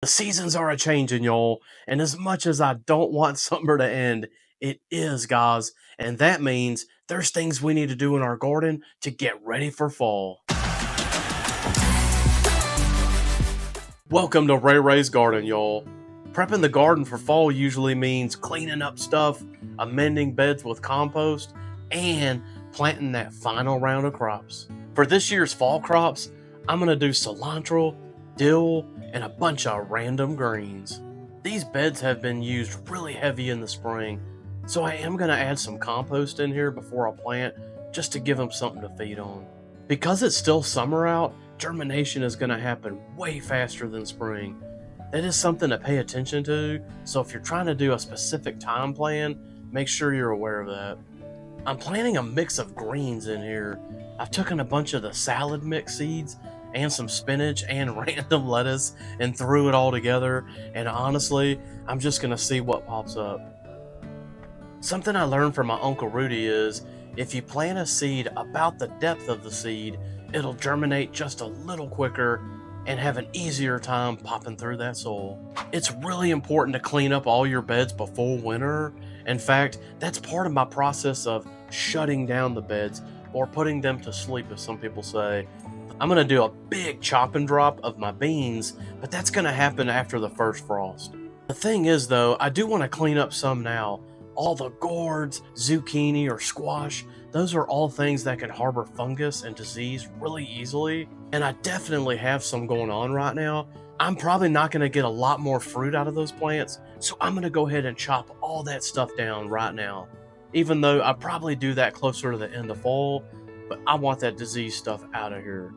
The seasons are a changing, y'all, and as much as I don't want summer to end, it is, guys, and that means there's things we need to do in our garden to get ready for fall. Welcome to Ray Ray's Garden, y'all. Prepping the garden for fall usually means cleaning up stuff, amending beds with compost, and planting that final round of crops. For this year's fall crops, I'm going to do cilantro, dill, and a bunch of random greens. These beds have been used really heavy in the spring, so I am going to add some compost in here before I plant just to give them something to feed on. Because it's still summer out, germination is going to happen way faster than spring. That is something to pay attention to, so if you're trying to do a specific time plan, make sure you're aware of that. I'm planting a mix of greens in here. I've taken a bunch of the salad mix seeds and some spinach and random lettuce and threw it all together, and honestly, I'm just going to see what pops up. Something I learned from my Uncle Rudy is, if you plant a seed about the depth of the seed, it'll germinate just a little quicker and have an easier time popping through that soil. It's really important to clean up all your beds before winter. In fact, that's part of my process of shutting down the beds, or putting them to sleep, as some people say. I'm going to do a big chop and drop of my beans, but that's going to happen after the first frost. The thing is though, I do want to clean up some now. All the gourds, zucchini, or squash, those are all things that can harbor fungus and disease really easily, and I definitely have some going on right now. I'm probably not going to get a lot more fruit out of those plants, so I'm going to go ahead and chop all that stuff down right now. Even though I probably do that closer to the end of fall, but I want that disease stuff out of here.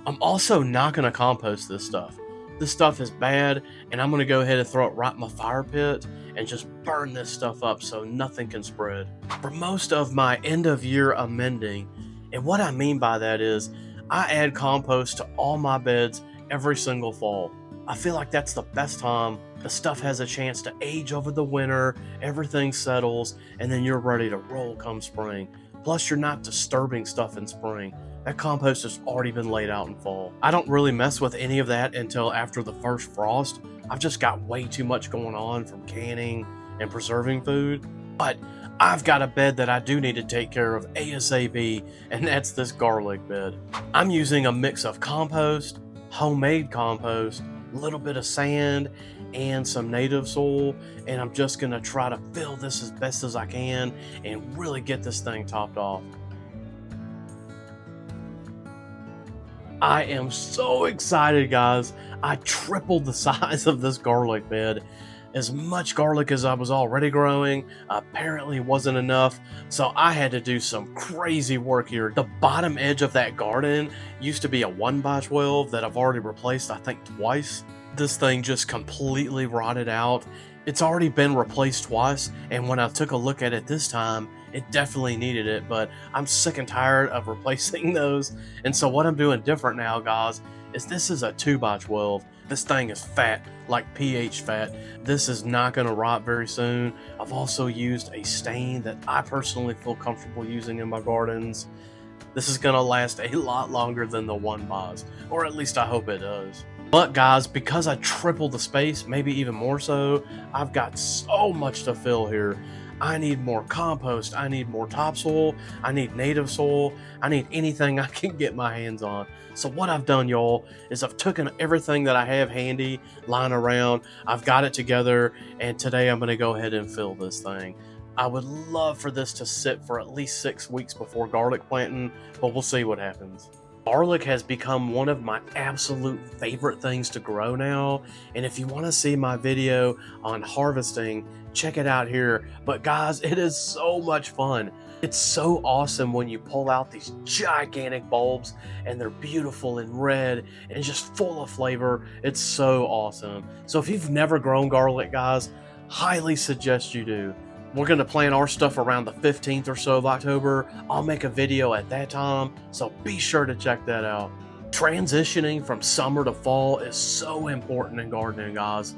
I'm also not going to compost this stuff. This stuff is bad, and I'm going to go ahead and throw it right in my fire pit and just burn this stuff up so nothing can spread. For most of my end of year amending, and what I mean by that is, I add compost to all my beds every single fall. I feel like that's the best time. The stuff has a chance to age over the winter, everything settles, and then you're ready to roll come spring. Plus, you're not disturbing stuff in spring. That compost has already been laid out in fall. I don't really mess with any of that until after the first frost. I've just got way too much going on from canning and preserving food. But I've got a bed that I do need to take care of ASAP, and that's this garlic bed. I'm using a mix of compost, homemade compost, a little bit of sand, and some native soil, and I'm just gonna try to fill this as best as I can and really get this thing topped off. I am so excited, guys. I tripled the size of this garlic bed. As much garlic as I was already growing apparently wasn't enough, so I had to do some crazy work here. The bottom edge of that garden used to be a 1x12 that I've already replaced, I think, twice. This thing just completely rotted out. It's already been replaced twice, and when I took a look at it this time, it definitely needed it, but I'm sick and tired of replacing those. And so what I'm doing different now, guys, is this is a 2x12. This thing is fat, like pH fat. This is not going to rot very soon. I've also used a stain that I personally feel comfortable using in my gardens. This is going to last a lot longer than the 1x, or at least I hope it does. But guys, because I tripled the space, maybe even more so, I've got so much to fill here. I need more compost, I need more topsoil, I need native soil, I need anything I can get my hands on. So what I've done, y'all, is I've taken everything that I have handy, lying around, I've got it together, and today I'm going to go ahead and fill this thing. I would love for this to sit for at least 6 weeks before garlic planting, but we'll see what happens. Garlic has become one of my absolute favorite things to grow now, and if you want to see my video on harvesting, check it out here. But guys, it is so much fun. It's so awesome when you pull out these gigantic bulbs and they're beautiful and red and just full of flavor. It's so awesome. So if you've never grown garlic, guys, highly suggest you do. We're going to plant our stuff around the 15th or so of October. I'll make a video at that time, so be sure to check that out. Transitioning from summer to fall is so important in gardening, guys.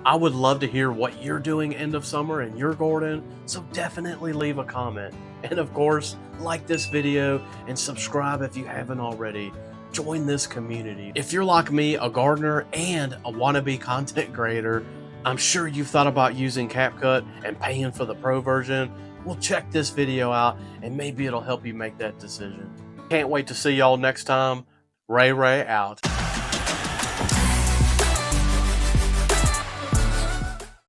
I would love to hear what you're doing end of summer in your garden, so definitely leave a comment. And of course, like this video and subscribe if you haven't already. join this community. If you're like me, a gardener and a wannabe content creator, I'm sure you've thought about using CapCut and paying for the pro version. Well, check this video out and maybe it'll help you make that decision. Can't wait to see y'all next time. Ray out.